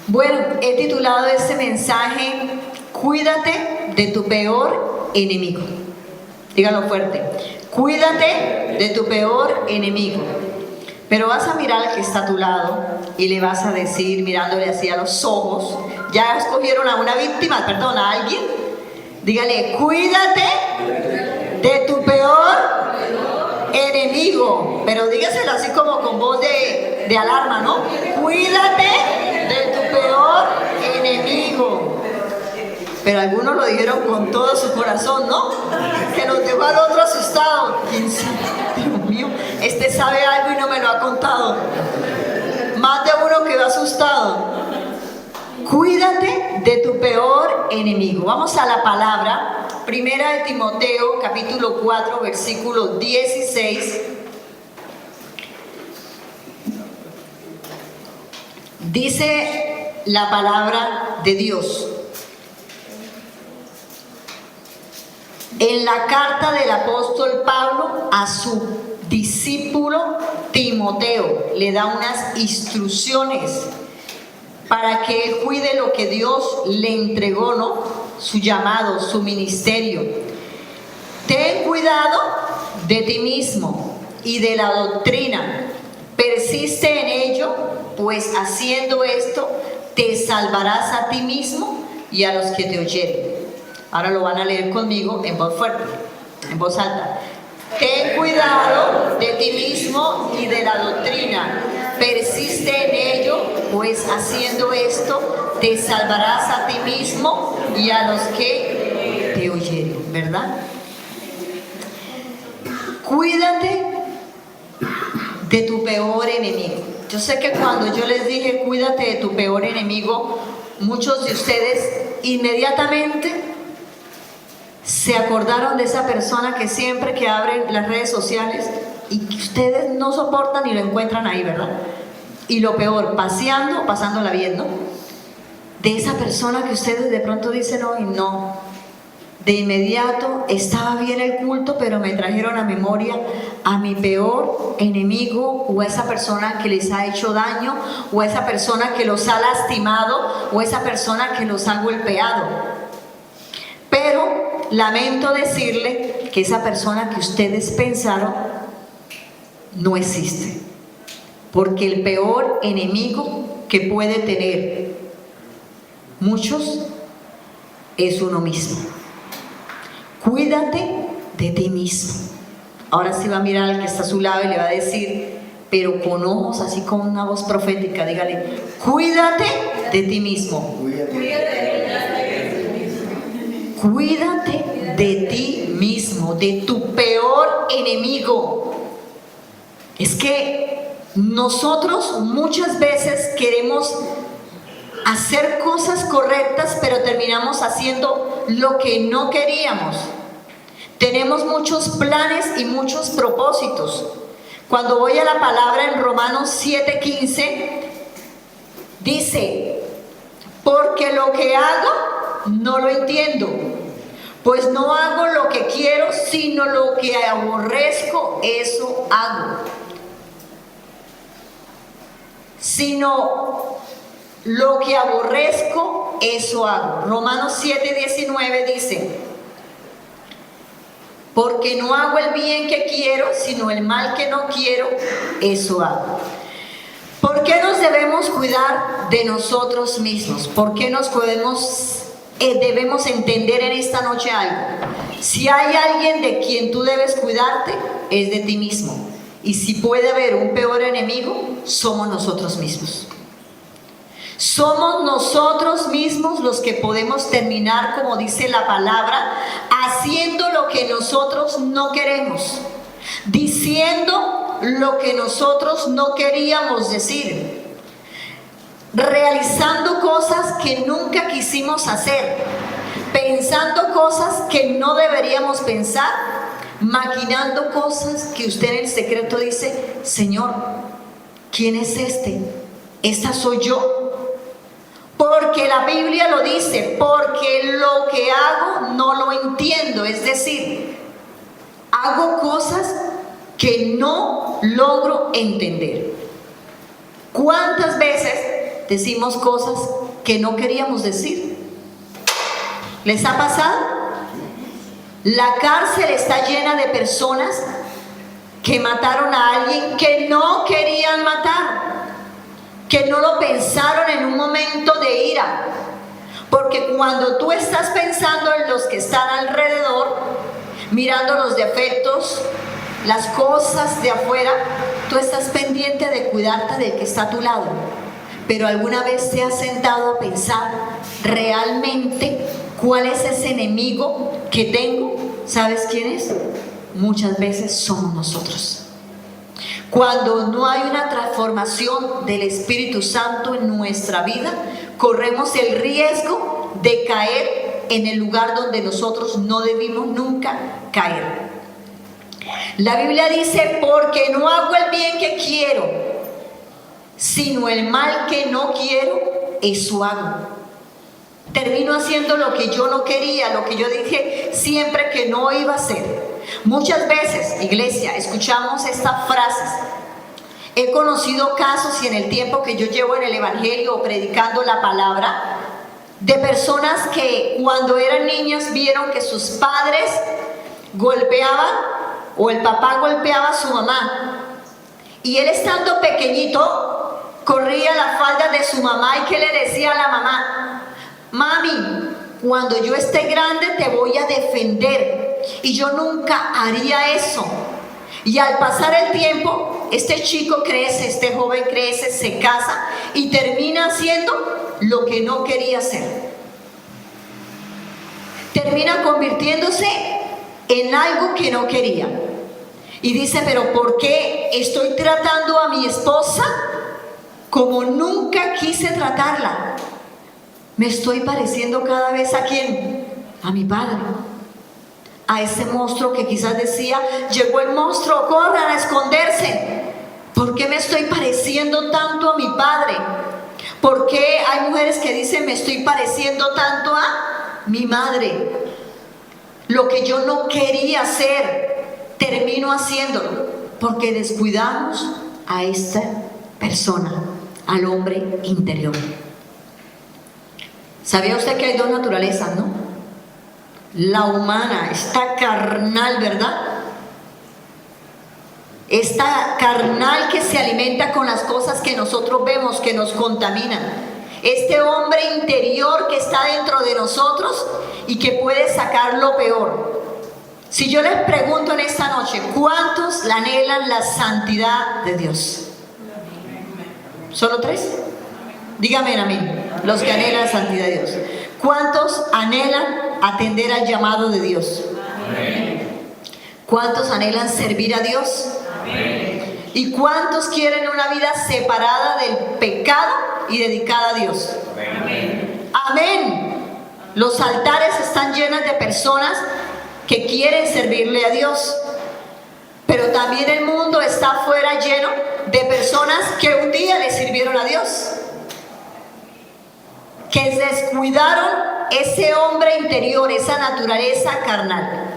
Bueno, he titulado este mensaje, Cuídate de tu peor enemigo. Dígalo fuerte, cuídate de tu peor enemigo. Pero vas a mirar al que está a tu lado y le vas a decir, mirándole así a los ojos, ya escogieron a una víctima, perdón, a alguien. Dígale, cuídate de tu peor enemigo. Pero dígaselo así como con voz de alarma, ¿no? Cuídate de tu peor enemigo. Pero algunos lo dijeron con todo su corazón, ¿no? Que nos dejó al otro asustado. ¿Quién sabe? Dios mío, este sabe algo y no me lo ha contado. Más de uno quedó asustado. Cuídate de tu peor enemigo. Vamos a la palabra. Primera de Timoteo, capítulo 4, versículo 16. Dice la palabra de Dios. En la carta del apóstol Pablo a su discípulo Timoteo, le da unas instrucciones para que él cuide lo que Dios le entregó, ¿no? Su llamado, su ministerio. Ten cuidado de ti mismo y de la doctrina. Persiste en ello, pues haciendo esto te salvarás a ti mismo y a los que te oyeren. Ahora lo van a leer conmigo en voz fuerte, en voz alta. Ten cuidado de ti mismo y de la doctrina. Persiste en ello, pues haciendo esto te salvarás a ti mismo y a los que te oyeren, ¿verdad? Cuídate de tu peor enemigo. Yo sé que cuando yo les dije cuídate de tu peor enemigo, muchos de ustedes inmediatamente se acordaron de esa persona que siempre que abren las redes sociales y que ustedes no soportan y lo encuentran ahí, ¿verdad? Y lo peor, paseando o pasándola bien, ¿no? De esa persona que ustedes de pronto dicen, hoy no, de inmediato estaba bien el culto, pero me trajeron a memoria a mi peor enemigo, o a esa persona que les ha hecho daño, o a esa persona que los ha lastimado, o a esa persona que los ha golpeado. Pero lamento decirle que esa persona que ustedes pensaron no existe, porque el peor enemigo que puede tener muchos es uno mismo. Cuídate de ti mismo. Ahora sí va a mirar al que está a su lado y le va a decir, pero con ojos así, con una voz profética, dígale, cuídate de ti mismo. Cuídate de ti mismo, de tu peor enemigo. Es que nosotros muchas veces queremos hacer cosas correctas, pero terminamos haciendo lo que no queríamos. Tenemos muchos planes y muchos propósitos. Cuando voy a la palabra en Romanos 7:15, dice, porque lo que hago no lo entiendo, pues no hago lo que quiero, sino lo que aborrezco, eso hago. Sino lo que aborrezco, eso hago. Romanos 7:19 dice, porque no hago el bien que quiero, sino el mal que no quiero, eso hago. ¿Por qué nos debemos cuidar de nosotros mismos? ¿Por qué debemos entender en esta noche algo? Si hay alguien de quien tú debes cuidarte, es de ti mismo. Y si puede haber un peor enemigo, somos nosotros mismos. Somos nosotros mismos los que podemos terminar, como dice la palabra, haciendo lo que nosotros no queremos, diciendo lo que nosotros no queríamos decir, realizando cosas que nunca quisimos hacer, pensando cosas que no deberíamos pensar, maquinando cosas que usted en el secreto dice, Señor, ¿quién es este? ¿Esta soy yo? Porque la Biblia lo dice, porque lo que hago no lo entiendo, es decir, hago cosas que no logro entender. ¿Cuántas veces decimos cosas que no queríamos decir. ¿Les ha pasado? La cárcel está llena de personas que mataron a alguien que no querían matar, que no lo pensaron en un momento de ira. Porque cuando tú estás pensando en los que están alrededor, mirando los defectos, las cosas de afuera, tú estás pendiente de cuidarte del que está a tu lado. Pero ¿alguna vez te has sentado a pensar realmente cuál es ese enemigo que tengo? ¿Sabes quién es? Muchas veces somos nosotros. Cuando no hay una transformación del Espíritu Santo en nuestra vida, corremos el riesgo de caer en el lugar donde nosotros no debimos nunca caer. La Biblia dice, porque no hago el bien que quiero, sino el mal que no quiero, eso hago. Termino haciendo lo que yo no quería, lo que yo dije siempre que no iba a hacer. Muchas veces, iglesia, escuchamos estas frases. He conocido casos, y en el tiempo que yo llevo en el evangelio predicando la palabra, de personas que cuando eran niños vieron que sus padres golpeaban o el papá golpeaba a su mamá, y él, estando pequeñito, corría la falda de su mamá. ¿Y qué le decía a la mamá? Mami, cuando yo esté grande te voy a defender, y yo nunca haría eso. Y al pasar el tiempo, este chico crece, este joven crece, se casa y termina haciendo lo que no quería hacer. Termina convirtiéndose en algo que no quería. Y dice, pero ¿por qué estoy tratando a mi esposa como nunca quise tratarla? Me estoy pareciendo cada vez ¿a quién? A mi padre. A ese monstruo que quizás decía, llegó el monstruo, corran a esconderse. ¿Por qué me estoy pareciendo tanto a mi padre? ¿Por qué hay mujeres que dicen, me estoy pareciendo tanto a mi madre? Lo que yo no quería hacer, termino haciéndolo, porque descuidamos a esta persona, al hombre interior. ¿Sabía usted que hay dos naturalezas, no? La humana, esta carnal, ¿verdad? Esta carnal que se alimenta con las cosas que nosotros vemos, que nos contaminan. Este hombre interior que está dentro de nosotros y que puede sacar lo peor. Si yo les pregunto en esta noche, ¿cuántos anhelan la santidad de Dios? ¿Solo 3? Dígame amén, los que anhelan la santidad de Dios. ¿Cuántos anhelan atender al llamado de Dios? Amén. ¿Cuántos anhelan servir a Dios? Amén. ¿Y cuántos quieren una vida separada del pecado y dedicada a Dios? Amén. Amén. Los altares están llenos de personas que quieren servirle a Dios, pero también el mundo está afuera lleno de personas que un día le sirvieron a Dios, que descuidaron ese hombre interior, esa naturaleza carnal.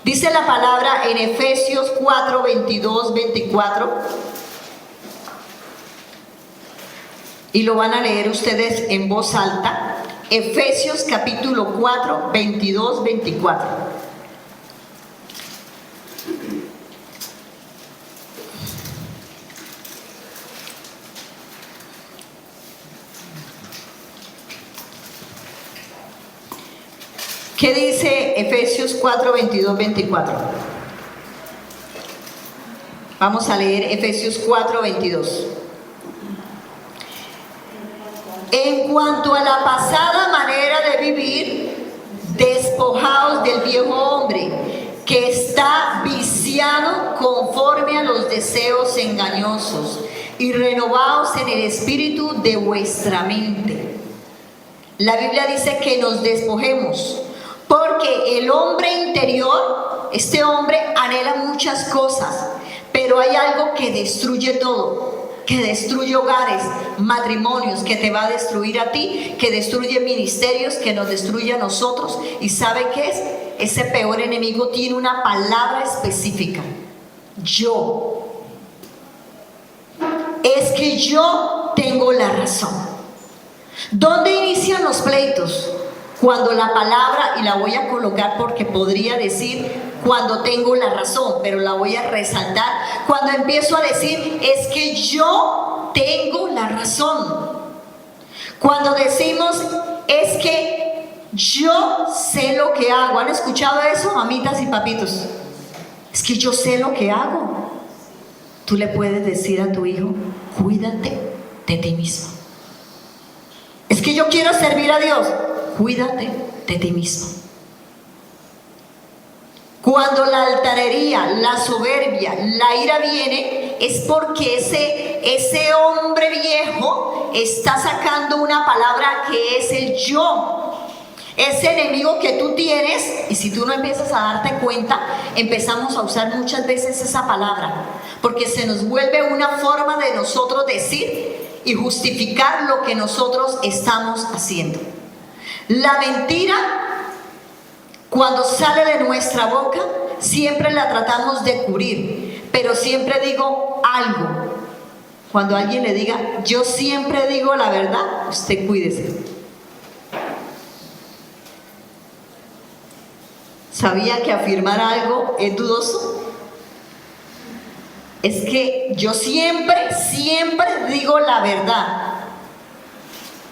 Dice la palabra en Efesios 4, 22, 24, y lo van a leer ustedes en voz alta. Efesios capítulo 4, 22, 24. ¿Qué dice Efesios 4, 22, 24? Vamos a leer Efesios 4, 22. En cuanto a la pasada manera de vivir, despojaos del viejo hombre, que está viciado conforme a los deseos engañosos, y renovaos en el espíritu de vuestra mente. La Biblia dice que nos despojemos, porque el hombre interior, este hombre anhela muchas cosas, pero hay algo que destruye todo, que destruye hogares, matrimonios, que te va a destruir a ti, que destruye ministerios, que nos destruye a nosotros. ¿Y sabe qué es? Ese peor enemigo tiene una palabra específica: yo. Es que yo tengo la razón. ¿Dónde inician los pleitos? Cuando la palabra, y la voy a colocar porque podría decir cuando tengo la razón, pero la voy a resaltar, cuando empiezo a decir es que yo tengo la razón. Cuando decimos es que yo sé lo que hago. ¿Han escuchado eso, mamitas y papitos? Es que yo sé lo que hago. Tú le puedes decir a tu hijo, cuídate de ti mismo. Es que yo quiero servir a Dios. Cuídate de ti mismo. Cuando la altanería, la soberbia, la ira viene, es porque ese hombre viejo está sacando una palabra que es el yo. Ese enemigo que tú tienes, y si tú no empiezas a darte cuenta, empezamos a usar muchas veces esa palabra, porque se nos vuelve una forma de nosotros decir y justificar lo que nosotros estamos haciendo. La mentira, cuando sale de nuestra boca, siempre la tratamos de cubrir, pero siempre digo algo. Cuando alguien le diga, yo siempre digo la verdad, usted cuídese. ¿Sabía que afirmar algo es dudoso? Es que yo siempre digo la verdad.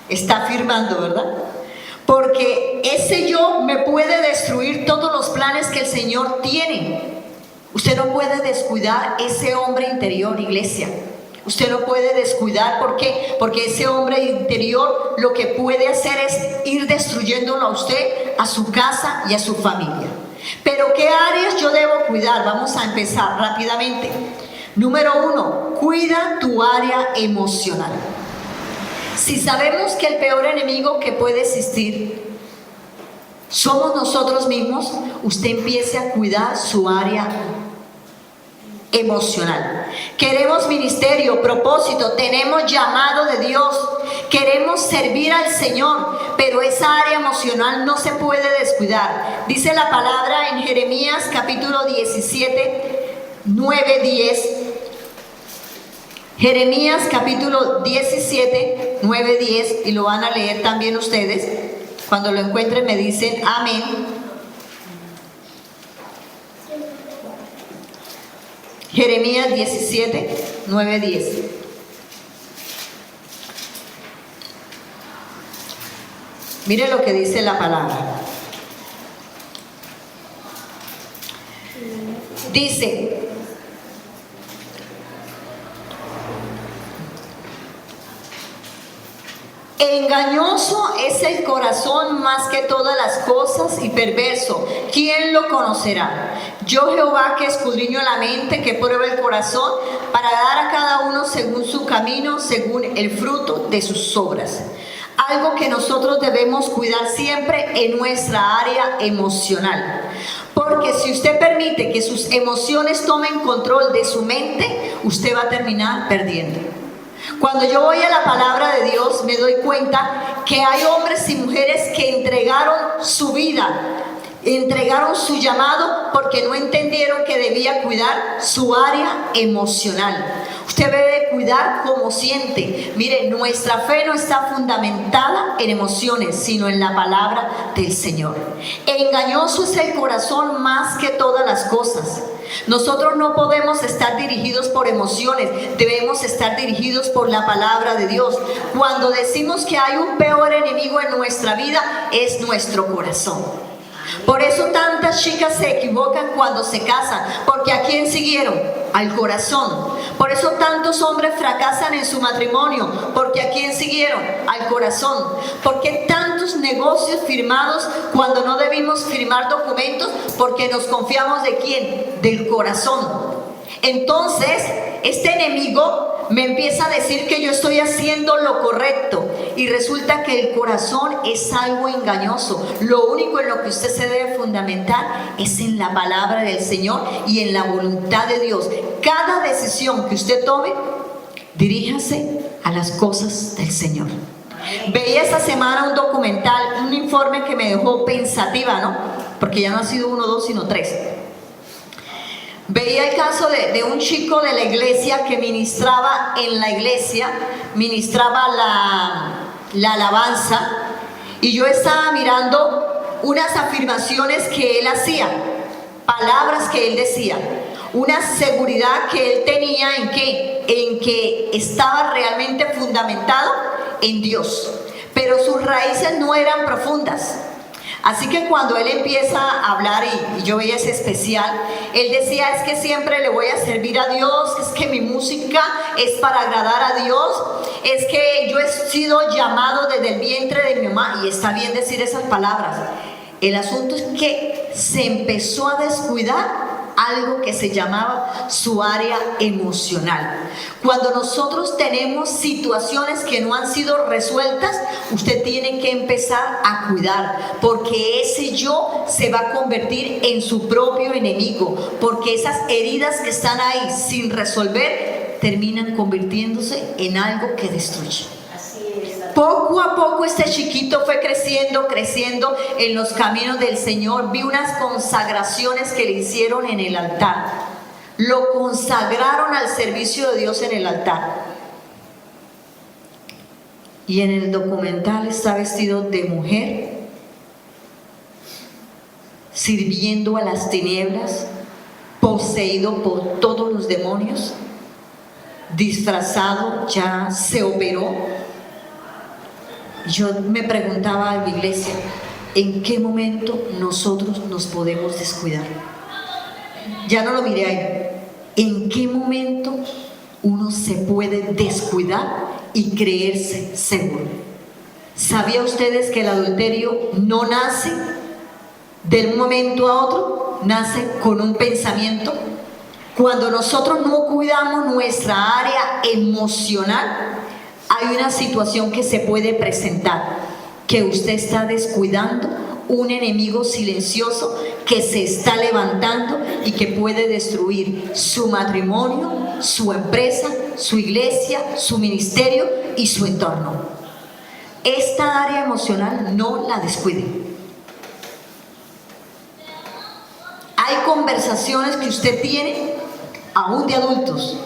Está afirmando, ¿verdad? Porque ese yo me puede destruir todos los planes que el Señor tiene. Usted no puede descuidar ese hombre interior, iglesia. Usted no puede descuidar, ¿por qué? Porque ese hombre interior lo que puede hacer es ir destruyéndolo a usted, a su casa y a su familia. Pero ¿qué áreas yo debo cuidar? Vamos a empezar rápidamente. Número 1, cuida tu área emocional. Si sabemos que el peor enemigo que puede existir somos nosotros mismos, usted empiece a cuidar su área emocional. Queremos ministerio, propósito, tenemos llamado de Dios, queremos servir al Señor, pero esa área emocional no se puede descuidar. Dice la palabra en Jeremías capítulo 17, 9, 10. Jeremías capítulo 17, 9, 10, y lo van a leer también ustedes. Cuando lo encuentren me dicen amén. Jeremías 17, 9, 10. Mire lo que dice la palabra. Dice: engañoso es el corazón más que todas las cosas y perverso. ¿Quién lo conocerá? Yo, Jehová, que escudriño la mente, que pruebo el corazón, para dar a cada uno según su camino, según el fruto de sus obras. Algo que nosotros debemos cuidar siempre en nuestra área emocional. Porque si usted permite que sus emociones tomen control de su mente, usted va a terminar perdiendo. Cuando yo voy a la palabra de Dios, me doy cuenta que hay hombres y mujeres que entregaron su vida, entregaron su llamado porque no entendieron que debía cuidar su área emocional. Usted debe cuidar cómo siente. Mire, nuestra fe no está fundamentada en emociones, sino en la palabra del Señor. Engañoso es el corazón más que todas las cosas. Nosotros no podemos estar dirigidos por emociones, debemos estar dirigidos por la palabra de Dios. Cuando decimos que hay un peor enemigo en nuestra vida, es nuestro corazón. Por eso tantas chicas se equivocan cuando se casan, porque ¿a quién siguieron? Al corazón. Por eso tantos hombres fracasan en su matrimonio, porque ¿a quién siguieron? Al corazón. Porque tantos negocios firmados cuando no debimos firmar documentos, porque nos confiamos ¿de quién? Del corazón. Entonces, este enemigo me empieza a decir que yo estoy haciendo lo correcto y resulta que el corazón es algo engañoso. Lo único en lo que usted se debe fundamentar es en la palabra del Señor y en la voluntad de Dios. Cada decisión que usted tome, diríjase a las cosas del Señor. Veía esta semana un documental, un informe que me dejó pensativa, ¿no? Porque ya no ha sido 1, 2, sino 3. Veía el caso de un chico de la iglesia que ministraba en la iglesia, ministraba la alabanza, y yo estaba mirando unas afirmaciones que él hacía, palabras que él decía, una seguridad que él tenía en que estaba realmente fundamentado en Dios, pero sus raíces no eran profundas. Así que cuando él empieza a hablar, y yo veía ese especial, él decía: es que siempre le voy a servir a Dios, es que mi música es para agradar a Dios, es que yo he sido llamado desde el vientre de mi mamá. Y está bien decir esas palabras. El asunto es que se empezó a descuidar algo que se llamaba su área emocional. Cuando nosotros tenemos situaciones que no han sido resueltas, usted tiene que empezar a cuidar, porque ese yo se va a convertir en su propio enemigo, porque esas heridas que están ahí sin resolver terminan convirtiéndose en algo que destruye. Poco a poco este chiquito fue creciendo en los caminos del Señor. Vi unas consagraciones que le hicieron en el altar. Lo consagraron al servicio de Dios en el altar. Y en el documental está vestido de mujer, sirviendo a las tinieblas, poseído por todos los demonios, disfrazado, ya se operó. Yo me preguntaba en la iglesia, ¿en qué momento nosotros nos podemos descuidar? Ya no lo miré ahí. ¿En qué momento uno se puede descuidar y creerse seguro? ¿Sabían ustedes que el adulterio no nace de un momento a otro? Nace con un pensamiento. Cuando nosotros no cuidamos nuestra área emocional, hay una situación que se puede presentar, que usted está descuidando un enemigo silencioso que se está levantando y que puede destruir su matrimonio, su empresa, su iglesia, su ministerio y su entorno. Esta área emocional no la descuide. Hay conversaciones que usted tiene, aún de adultos,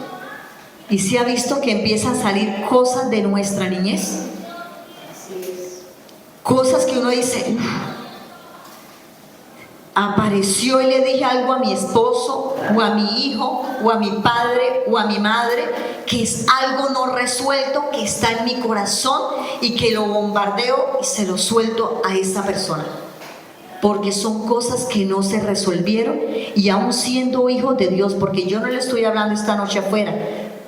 y se ha visto que empiezan a salir cosas de nuestra niñez, cosas que uno dice, apareció y le dije algo a mi esposo o a mi hijo o a mi padre o a mi madre, que es algo no resuelto que está en mi corazón y que lo bombardeo y se lo suelto a esa persona, porque son cosas que no se resolvieron. Y aún siendo hijos de Dios, porque yo no le estoy hablando esta noche afuera,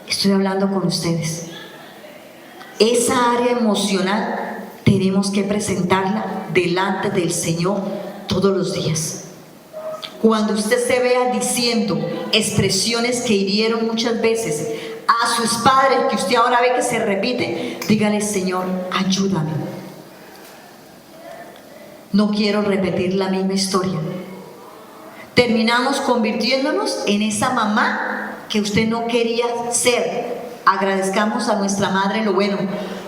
estoy hablando con ustedes, esa área emocional tenemos que presentarla delante del Señor todos los días. Cuando usted se vea diciendo expresiones que hirieron muchas veces a sus padres, que usted ahora ve que se repite, dígale: Señor, ayúdame, no quiero repetir la misma historia. Terminamos convirtiéndonos en esa mamá que usted no quería ser. Agradezcamos a nuestra madre lo bueno,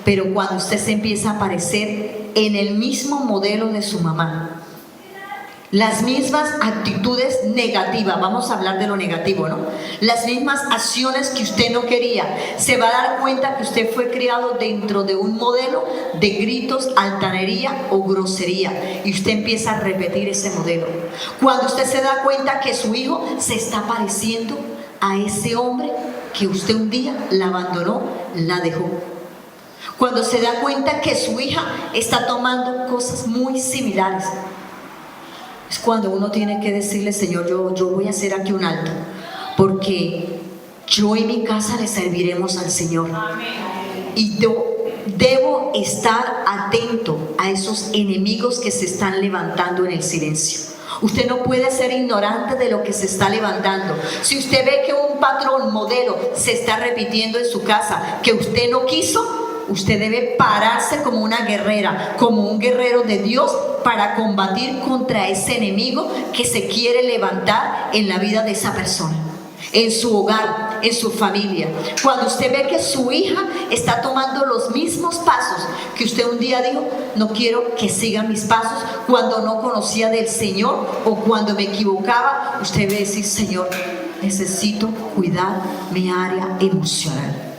pero cuando usted se empieza a parecer en el mismo modelo de su mamá, las mismas actitudes negativas, vamos a hablar de lo negativo, ¿no? Las mismas acciones que usted no quería, se va a dar cuenta que usted fue criado dentro de un modelo de gritos, altanería o grosería, y usted empieza a repetir ese modelo. Cuando usted se da cuenta que su hijo se está pareciendo a ese hombre que usted un día la abandonó, la dejó. Cuando se da cuenta que su hija está tomando cosas muy similares, es cuando uno tiene que decirle: Señor, yo voy a hacer aquí un alto, porque yo y mi casa le serviremos al Señor. Y debo estar atento a esos enemigos que se están levantando en el silencio. Usted no puede ser ignorante de lo que se está levantando. Si usted ve que un patrón, modelo, se está repitiendo en su casa, que usted no quiso, usted debe pararse como una guerrera, como un guerrero de Dios, para combatir contra ese enemigo que se quiere levantar en la vida de esa persona, en su hogar, en su familia. Cuando usted ve que su hija está tomando los mismos pasos que usted un día dijo: no quiero que sigan mis pasos, cuando no conocía del Señor o cuando me equivocaba, usted debe decir: Señor, necesito cuidar mi área emocional.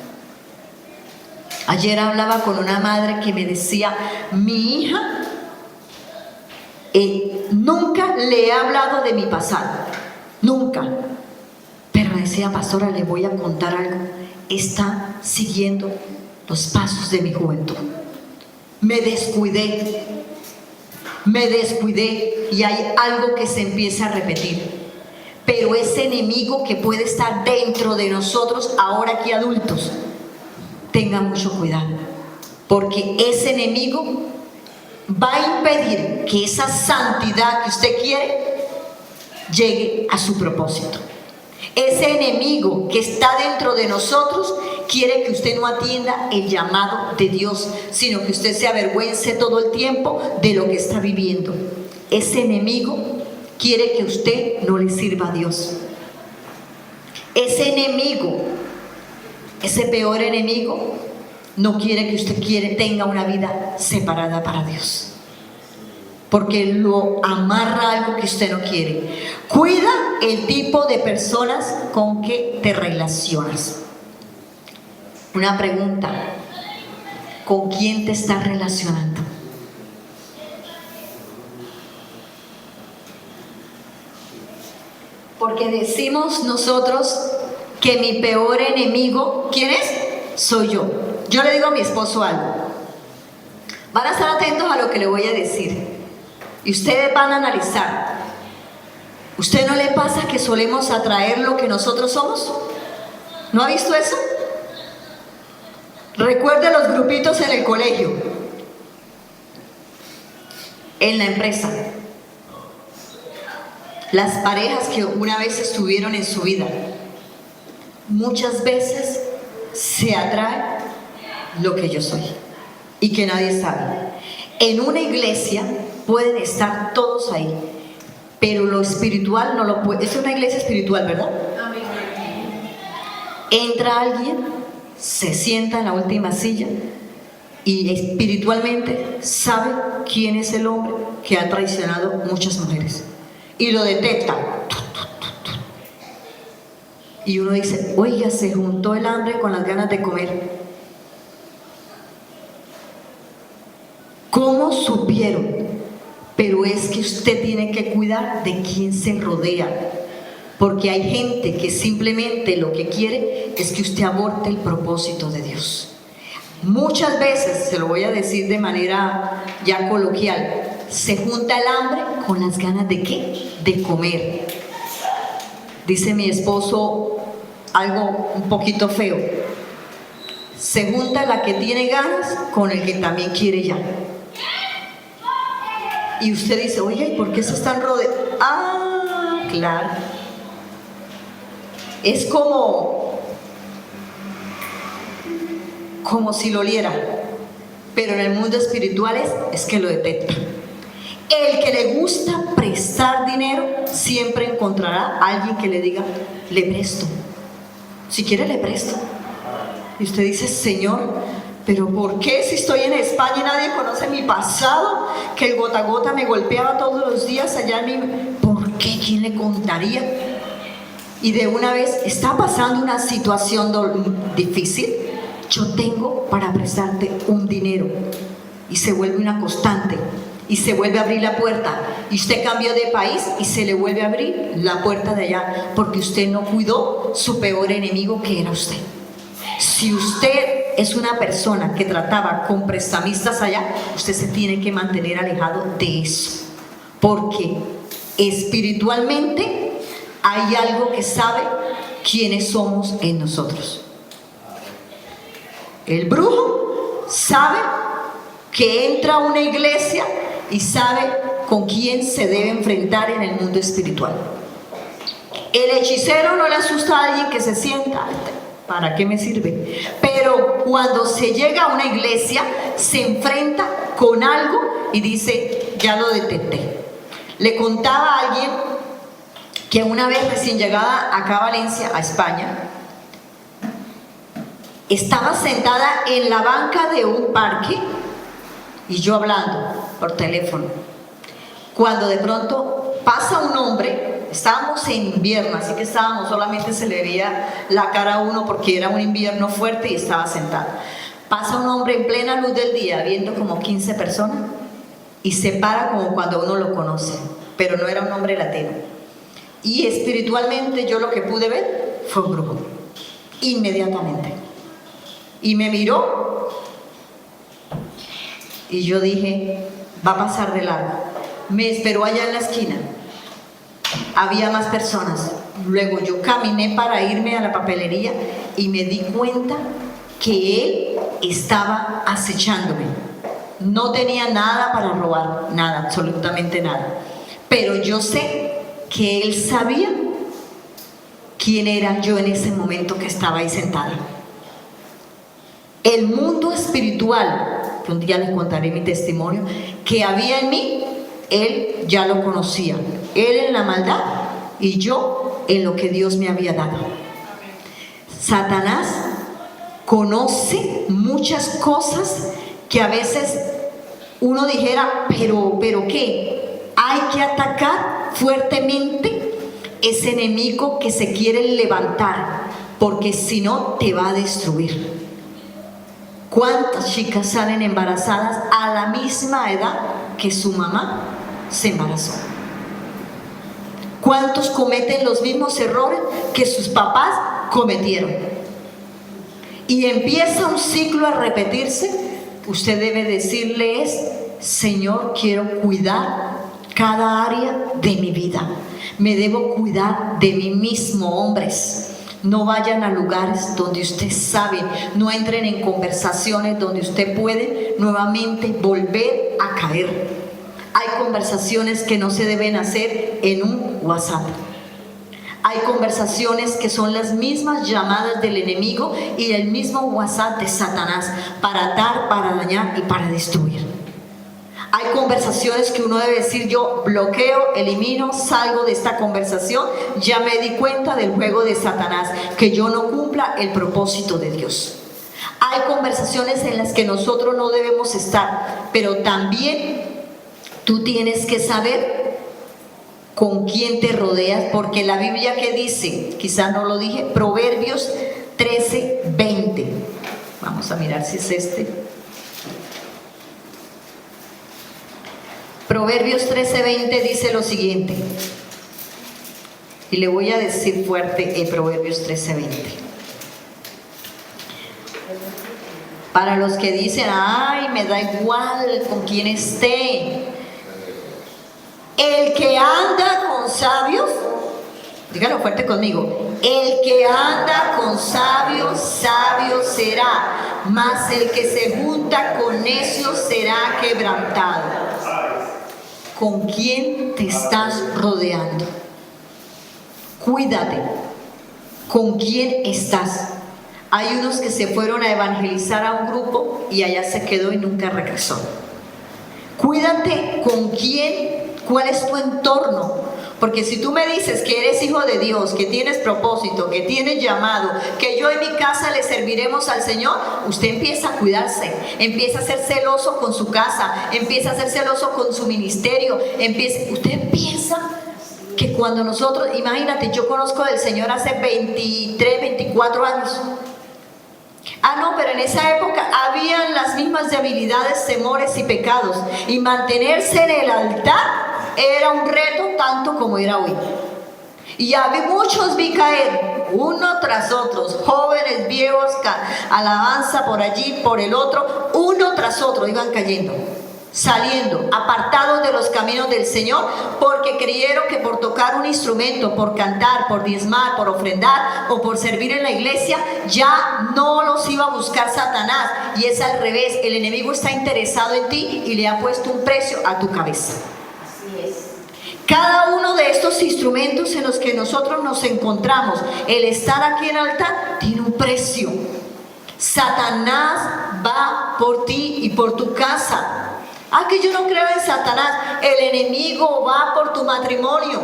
Ayer hablaba con una madre que me decía, mi hija, nunca le he hablado de mi pasado, nunca. Pero decía, pastora, le voy a contar algo. Está siguiendo los pasos de mi juventud. Me descuidé y hay algo que se empieza a repetir. Pero ese enemigo que puede estar dentro de nosotros, ahora que adultos, tenga mucho cuidado, porque ese enemigo va a impedir que esa santidad que usted quiere llegue a su propósito. Ese enemigo que está dentro de nosotros quiere que usted no atienda el llamado de Dios, sino que usted se avergüence todo el tiempo de lo que está viviendo. Ese enemigo quiere que usted no le sirva a Dios. Ese enemigo, ese peor enemigo, no quiere que usted tenga una vida separada para Dios, porque lo amarra a algo que usted no quiere. Cuida el tipo de personas con que te relacionas. Una pregunta: ¿con quién te estás relacionando? Porque decimos nosotros que mi peor enemigo, ¿quién es? Soy yo. Yo le digo a mi esposo algo. Van a estar atentos a lo que le voy a decir. Y ustedes van a analizar. ¿Usted no le pasa que solemos atraer lo que nosotros somos? ¿No ha visto eso? Recuerde los grupitos en el colegio, en la empresa, las parejas que una vez estuvieron en su vida. Muchas veces se atrae lo que yo soy y que nadie sabe. En una iglesia pueden estar todos ahí, pero lo espiritual no lo puede. Es una iglesia espiritual, ¿verdad? Entra alguien, se sienta en la última silla y espiritualmente sabe quién es el hombre que ha traicionado muchas mujeres y lo detecta. Y uno dice, oiga, se juntó el hambre con las ganas de comer. ¿Cómo supieron? Pero es que usted tiene que cuidar de quién se rodea, porque hay gente que simplemente lo que quiere es que usted aborte el propósito de Dios. Muchas veces, se lo voy a decir de manera ya coloquial, se junta el hambre con las ganas de ¿qué? De comer. Dice mi esposo algo un poquito feo: se junta la que tiene ganas con el que también quiere ya. Y usted dice, oye, ¿y por qué se están rodeando? Ah, claro. Es como si lo oliera, pero en el mundo espiritual es que lo detecta. El que le gusta prestar dinero siempre encontrará a alguien que le diga, le presto. Si quiere le presto. Y usted dice, Señor, pero ¿por qué si estoy en España y nadie conoce mi pasado? Que el gota a gota me golpeaba todos los días allá en mi... ¿Por qué? ¿Quién le contaría? Y de una vez está pasando una situación difícil, yo tengo para prestarte un dinero. Y se vuelve una constante. Y se vuelve a abrir la puerta. Y usted cambió de país y se le vuelve a abrir la puerta de allá, porque usted no cuidó su peor enemigo, que era usted. Si usted es una persona que trataba con prestamistas allá, usted se tiene que mantener alejado de eso, porque espiritualmente hay algo que sabe quiénes somos en nosotros. El brujo sabe que entra a una iglesia y sabe con quién se debe enfrentar en el mundo espiritual. El hechicero no le asusta a alguien que se sienta, ¿para qué me sirve? Pero cuando se llega a una iglesia, se enfrenta con algo y dice, ya lo detecté. Le contaba a alguien que una vez recién llegada acá a Valencia, a España, estaba sentada en la banca de un parque y yo hablando por teléfono, cuando de pronto pasa un hombre. Estábamos en invierno, así que solamente se le veía la cara a uno porque era un invierno fuerte y estaba sentado. Pasa un hombre en plena luz del día viendo como 15 personas y se para como cuando uno lo conoce, pero no era un hombre latino. Y espiritualmente yo lo que pude ver fue un brujo, inmediatamente. Y me miró y yo dije, va a pasar de largo. Me esperó allá en la esquina. Había más personas. Luego yo caminé para irme a la papelería y me di cuenta que él estaba acechándome. No tenía nada para robar, nada, absolutamente nada. Pero yo sé que él sabía quién era yo en ese momento que estaba ahí sentada. El mundo espiritual, que un día les contaré mi testimonio, que había en mí, él ya lo conocía. Él en la maldad y yo en lo que Dios me había dado. Satanás conoce muchas cosas que a veces uno dijera, pero ¿qué? Hay que atacar fuertemente ese enemigo que se quiere levantar, porque si no te va a destruir. ¿Cuántas chicas salen embarazadas a la misma edad que su mamá se embarazó? ¿Cuántos cometen los mismos errores que sus papás cometieron? Y empieza un ciclo a repetirse. Usted debe decirle Señor, quiero cuidar cada área de mi vida. Me debo cuidar de mí mismo, hombres. No vayan a lugares donde usted sabe, no entren en conversaciones donde usted puede nuevamente volver a caer. Hay conversaciones que no se deben hacer en un WhatsApp. Hay conversaciones que son las mismas llamadas del enemigo y el mismo WhatsApp de Satanás para atar, para dañar y para destruir. Hay conversaciones que uno debe decir, yo bloqueo, elimino, salgo de esta conversación, ya me di cuenta del juego de Satanás, que yo no cumpla el propósito de Dios. Hay conversaciones en las que nosotros no debemos estar, pero también tú tienes que saber con quién te rodeas, porque la Biblia que dice, quizás no lo dije, Proverbios 13:20. Vamos a mirar si es este. Proverbios 13:20 dice lo siguiente, y le voy a decir fuerte en Proverbios 13:20. Para los que dicen, ay, me da igual con quién esté. El que anda con sabios, dígalo fuerte conmigo, el que anda con sabios, sabio será, mas el que se junta con necios será quebrantado. ¿Con quién te estás rodeando? Cuídate. ¿Con quién estás? Hay unos que se fueron a evangelizar a un grupo y allá se quedó y nunca regresó. Cuídate con quién, cuál es tu entorno. Porque si tú me dices que eres hijo de Dios, que tienes propósito, que tienes llamado, que yo en mi casa le serviremos al Señor, usted empieza a cuidarse, empieza a ser celoso con su casa, empieza a ser celoso con su ministerio, usted empieza que cuando nosotros, imagínate, yo conozco del Señor hace 23, 24 años. Ah, no, pero en esa época habían las mismas debilidades, temores y pecados, y mantenerse en el altar era un reto tanto como era hoy. Y ya muchos vi caer, uno tras otro, jóvenes, viejos, alabanza por allí, por el otro, uno tras otro iban cayendo, saliendo, apartados de los caminos del Señor, porque creyeron que por tocar un instrumento, por cantar, por diezmar, por ofrendar o por servir en la iglesia, ya no los iba a buscar Satanás. Y es al revés, el enemigo está interesado en ti y le ha puesto un precio a tu cabeza. Cada uno de estos instrumentos en los que nosotros nos encontramos, el estar aquí en altar, tiene un precio. Satanás va por ti y por tu casa. Ah, que yo no creo en Satanás. El enemigo va por tu matrimonio.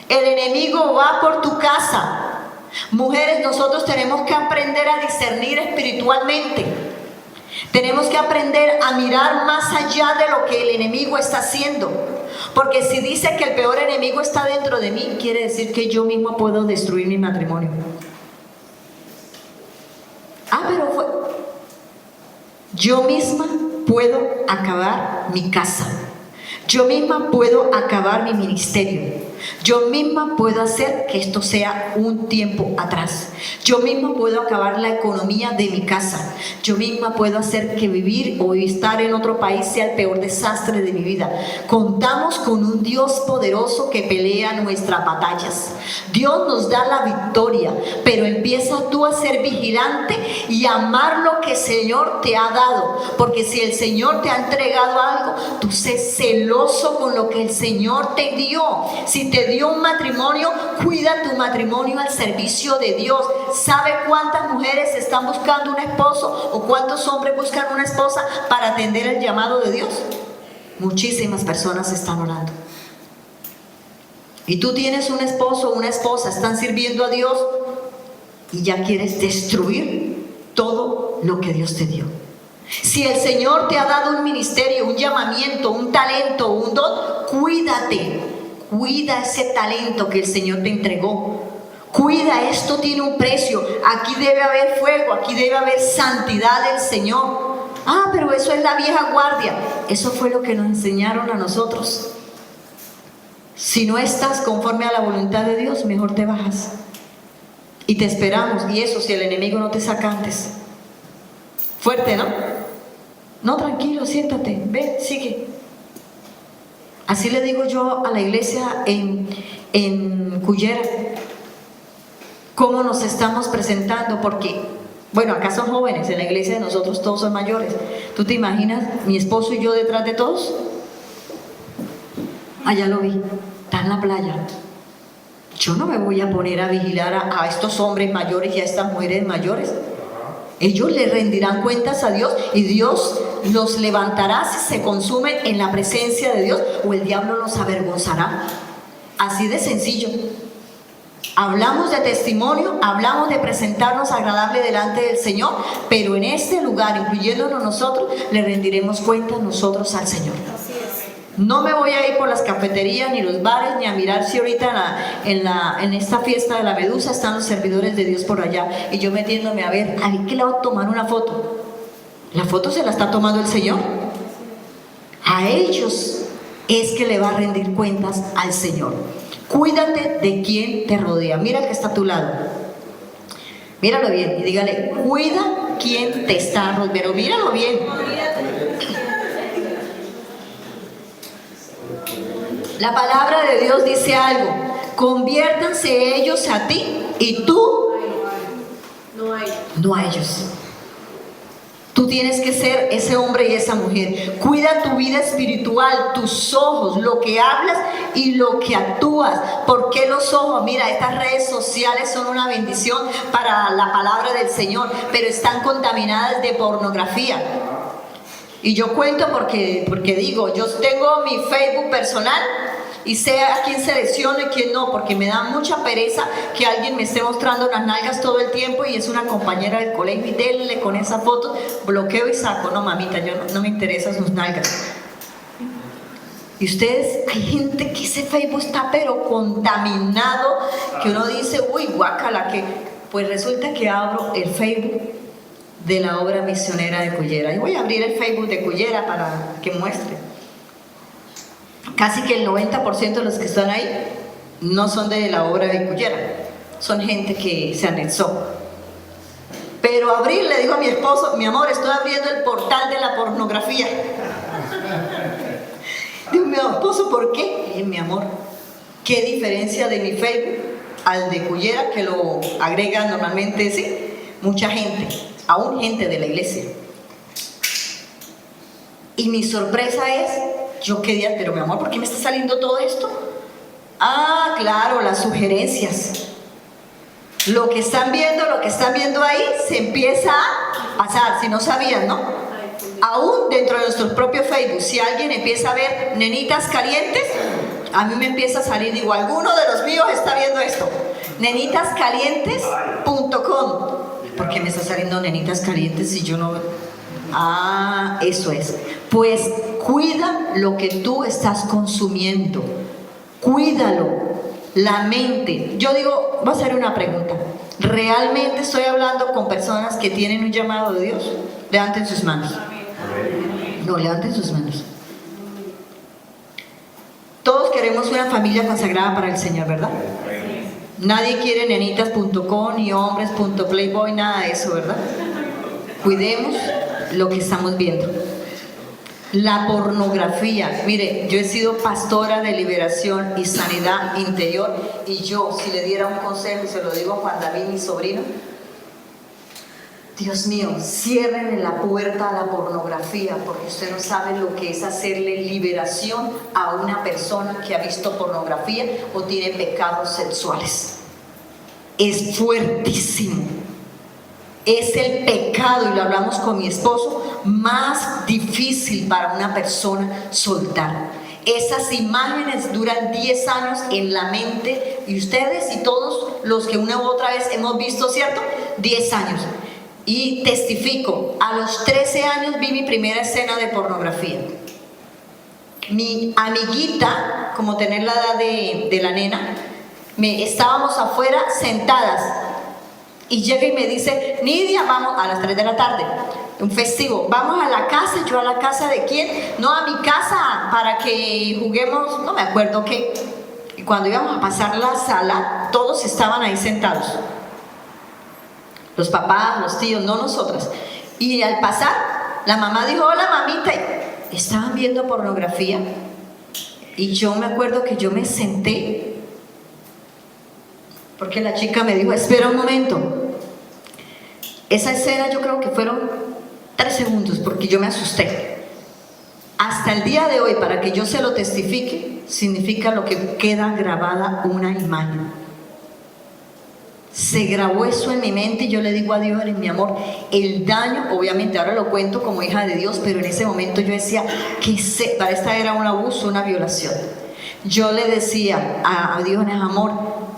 El enemigo va por tu casa. Mujeres, nosotros tenemos que aprender a discernir espiritualmente. Tenemos que aprender a mirar más allá de lo que el enemigo está haciendo. Porque si dice que el peor enemigo está dentro de mí, quiere decir que yo misma puedo destruir mi matrimonio. Ah, pero yo misma puedo acabar mi casa. Yo misma puedo acabar mi ministerio. Yo misma puedo hacer que esto sea un tiempo atrás. Yo misma puedo acabar la economía de mi casa. Yo misma puedo hacer que vivir o estar en otro país sea el peor desastre de mi vida. Contamos con un Dios poderoso que pelea nuestras batallas. Dios nos da la victoria, pero empieza tú a ser vigilante y amar lo que el Señor te ha dado. Porque si el Señor te ha entregado algo, tú sé celoso con lo que el Señor te dio. Si te dio un matrimonio, cuida tu matrimonio al servicio de Dios. ¿Sabe cuántas mujeres están buscando un esposo o cuántos hombres buscan una esposa para atender el llamado de Dios? Muchísimas personas están orando. Y tú tienes un esposo o una esposa, están sirviendo a Dios y ya quieres destruir todo lo que Dios te dio. Si el Señor te ha dado un ministerio, un llamamiento, un talento, un don, cuídate. Cuida ese talento que el Señor te entregó. Cuida, esto tiene un precio. Aquí debe haber fuego, aquí debe haber santidad del Señor. Ah, pero eso es la vieja guardia. Eso fue lo que nos enseñaron a nosotros. Si no estás conforme a la voluntad de Dios, mejor te bajas. Y te esperamos. Y eso si el enemigo no te saca antes. Fuerte, ¿no? No, tranquilo, siéntate. Ven, sigue. Así le digo yo a la iglesia en Cullera. ¿Cómo nos estamos presentando? Porque, bueno, acá son jóvenes, en la iglesia de nosotros todos son mayores. ¿Tú te imaginas mi esposo y yo detrás de todos? Allá lo vi, está en la playa. Yo no me voy a poner a vigilar a estos hombres mayores y a estas mujeres mayores. Ellos le rendirán cuentas a Dios y Dios los levantará si se consumen en la presencia de Dios, o el diablo los avergonzará. Así de sencillo. Hablamos de testimonio, hablamos de presentarnos agradable delante del Señor, pero en este lugar, incluyéndonos nosotros, le rendiremos cuentas nosotros al Señor. No me voy a ir por las cafeterías ni los bares ni a mirar si ahorita en esta fiesta de la Medusa están los servidores de Dios por allá y yo metiéndome a ver que le va a tomar una foto. La foto se la está tomando el Señor. A ellos es que le va a rendir cuentas al Señor. Cuídate de quien te rodea. Mira el que está a tu lado. Míralo bien y dígale, cuida quien te está rodeando. Pero míralo bien. La palabra de Dios dice algo: conviértanse ellos a ti y tú no a ellos. Tú tienes que ser ese hombre y esa mujer. Cuida tu vida espiritual, tus ojos, lo que hablas y lo que actúas. ¿Por qué los ojos? Mira, estas redes sociales son una bendición para la palabra del Señor, pero están contaminadas de pornografía. Y yo cuento porque digo, yo tengo mi Facebook personal y sé a quién selecciono y quién no, porque me da mucha pereza que alguien me esté mostrando las nalgas todo el tiempo y es una compañera del colegio y denle con esa foto, bloqueo y saco. No, mamita, yo no me interesan sus nalgas. Y ustedes, hay gente que ese Facebook está pero contaminado, que uno dice, uy, guácala, que pues resulta que abro el Facebook de la obra misionera de Cullera. Y voy a abrir el Facebook de Cullera para que muestre. Casi que el 90% de los que están ahí no son de la obra de Cullera, son gente que se anexó. Pero abrir, le digo a mi esposo, mi amor, estoy abriendo el portal de la pornografía. Digo, mi esposo, ¿por qué? Y mi amor, ¿qué diferencia de mi Facebook al de Cullera, que lo agrega normalmente, sí, mucha gente, aún gente de la iglesia? Y mi sorpresa es, yo quería, pero mi amor, ¿por qué me está saliendo todo esto? Ah, claro, las sugerencias. Lo que están viendo ahí, se empieza a pasar, si no sabían, ¿no? Aún dentro de nuestro propio Facebook, si alguien empieza a ver nenitas calientes, a mí me empieza a salir, digo, alguno de los míos está viendo esto. Nenitascalientes.com. ¿Por qué me está saliendo nenitas calientes si yo no? Ah, eso es. Pues cuida lo que tú estás consumiendo. Cuídalo. La mente. Yo digo, voy a hacer una pregunta. ¿Realmente estoy hablando con personas que tienen un llamado de Dios? Levanten sus manos. No, levanten sus manos. Todos queremos una familia consagrada para el Señor, ¿verdad? Nadie quiere nenitas.com ni hombres.playboy, nada de eso, ¿verdad? Cuidemos lo que estamos viendo. La pornografía. Mire, yo he sido pastora de liberación y sanidad interior, y yo, si le diera un consejo, y se lo digo a Juan David, mi sobrino, Dios mío, ciérrenle la puerta a la pornografía, porque usted no sabe lo que es hacerle liberación a una persona que ha visto pornografía o tiene pecados sexuales. Es fuertísimo. Es el pecado, y lo hablamos con mi esposo, más difícil para una persona soltar. Esas imágenes duran 10 años en la mente, y ustedes y todos los que una u otra vez hemos visto, ¿cierto? 10 años. Y testifico, a los 13 años vi mi primera escena de pornografía. Mi amiguita, como tener la edad de la nena, estábamos afuera sentadas, y llega y me dice: Nidia, vamos a las 3 de la tarde, un festivo, vamos a la casa. Yo: ¿a la casa de quién? No, a mi casa, para que juguemos, no me acuerdo qué. Y cuando íbamos a pasar la sala, todos estaban ahí sentados, los papás, los tíos, no nosotras. Y al pasar, la mamá dijo: hola, mamita. Estaban viendo pornografía. Y yo me acuerdo que yo me senté, porque la chica me dijo: espera un momento. Esa escena yo creo que fueron 3 segundos, porque yo me asusté. Hasta el día de hoy, para que yo se lo testifique, significa lo que queda grabada una imagen. Se grabó eso en mi mente, y yo le digo a Dios: en mi amor, el daño, obviamente ahora lo cuento como hija de Dios, pero en ese momento yo decía que para esta era un abuso, una violación. Yo le decía a Dios: amor,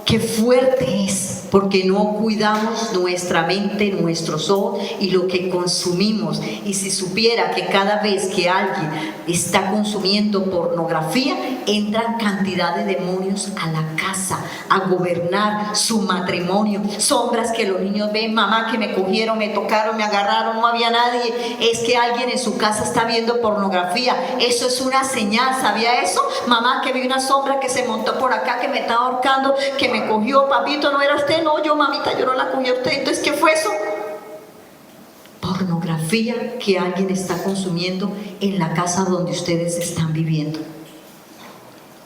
qué fuerte es, porque no cuidamos nuestra mente, nuestros ojos y lo que consumimos. Y si supiera que cada vez que alguien está consumiendo pornografía, entran cantidad de demonios a la casa a gobernar su matrimonio. Sombras que los niños ven: mamá, que me cogieron, me tocaron, me agarraron, no había nadie. Es que alguien en su casa está viendo pornografía. Eso es una señal, ¿sabía eso? Mamá, que vi una sombra que se montó por acá, que me estaba ahorcando, que me cogió. Papito, ¿no era usted? No, yo, mamita, yo no la cogí a usted. Entonces, ¿qué fue eso? Pornografía que alguien está consumiendo en la casa donde ustedes están viviendo.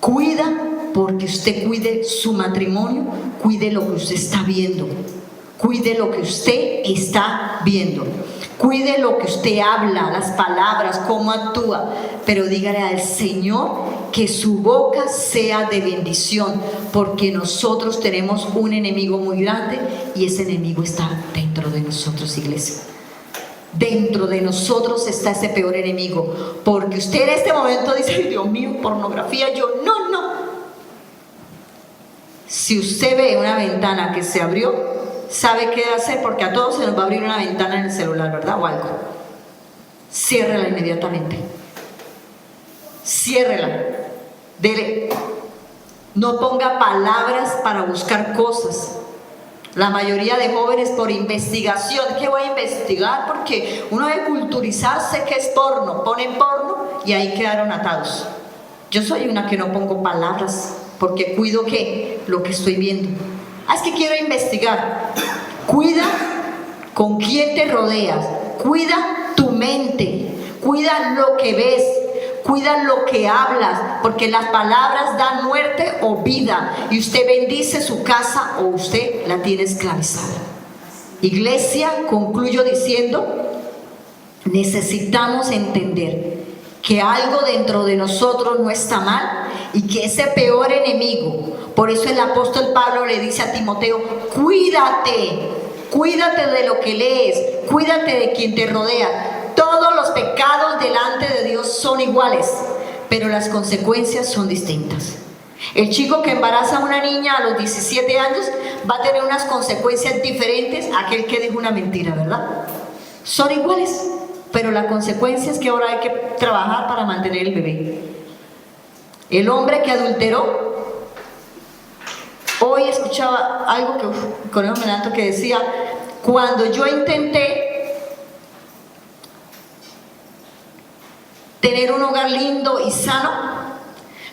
Cuida, porque usted cuide su matrimonio, cuide lo que usted está viendo, cuide lo que usted está viendo, cuide lo que usted habla, las palabras, cómo actúa, pero dígale al Señor que su boca sea de bendición, porque nosotros tenemos un enemigo muy grande, y ese enemigo está dentro de nosotros, iglesia. Dentro de nosotros está ese peor enemigo, porque usted en este momento dice: ay, Dios mío, pornografía. Yo, no. Si usted ve una ventana que se abrió, sabe qué hacer, porque a todos se nos va a abrir una ventana en el celular, ¿verdad? O algo. Ciérrela inmediatamente. Ciérrela. Dele. No ponga palabras para buscar cosas. La mayoría de jóvenes, por investigación, ¿qué voy a investigar? Porque uno debe culturizarse que es porno. Ponen porno y ahí quedaron atados. Yo soy una que no pongo palabras, porque cuido ¿qué? Lo que estoy viendo. Es que quiero investigar. Cuida con quién te rodeas, cuida tu mente, cuida lo que ves, cuida lo que hablas, porque las palabras dan muerte o vida, y usted bendice su casa o usted la tiene esclavizada. Iglesia, concluyo diciendo: necesitamos entender que algo dentro de nosotros no está mal, y que ese peor enemigo, por eso el apóstol Pablo le dice a Timoteo: cuídate de lo que lees, cuídate de quien te rodea. Todos los pecados delante de Dios son iguales, pero las consecuencias son distintas. El chico que embaraza a una niña a los 17 años va a tener unas consecuencias diferentes a aquel que dijo una mentira, ¿verdad? Son iguales, pero la consecuencia es que ahora hay que trabajar para mantener el bebé. El hombre que adulteró, hoy escuchaba algo que con eso me levanto, que decía: cuando yo intenté tener un hogar lindo y sano,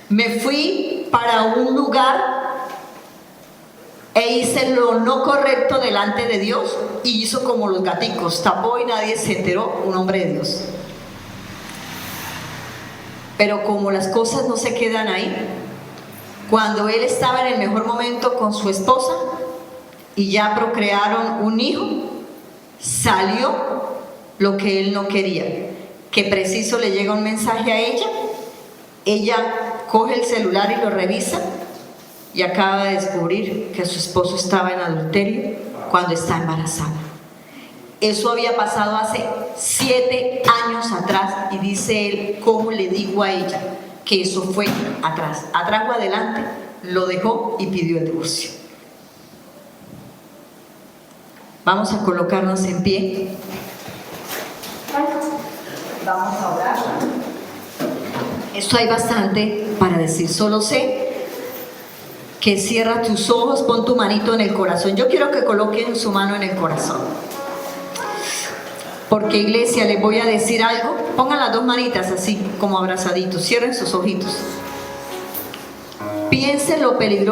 me fui para un lugar e hice lo no correcto delante de Dios y hizo como los gaticos, tapó y nadie se enteró, un hombre de Dios. Pero como las cosas no se quedan ahí, cuando él estaba en el mejor momento con su esposa y ya procrearon un hijo, salió lo que él no quería, que preciso le llega un mensaje a ella coge el celular y lo revisa y acaba de descubrir que su esposo estaba en adulterio cuando está embarazada. Eso había pasado hace 7 años atrás y dice él, ¿cómo le digo a ella que eso fue atrás? Atrás o adelante, lo dejó y pidió el divorcio. Vamos a colocarnos en pie. Vamos a orar. Esto hay bastante para decir, solo sé que cierra tus ojos, pon tu manito en el corazón. Yo quiero que coloquen su mano en el corazón. Porque iglesia, les voy a decir algo. Pongan las dos manitas así, como abrazaditos. Cierren sus ojitos. Piensen lo peligroso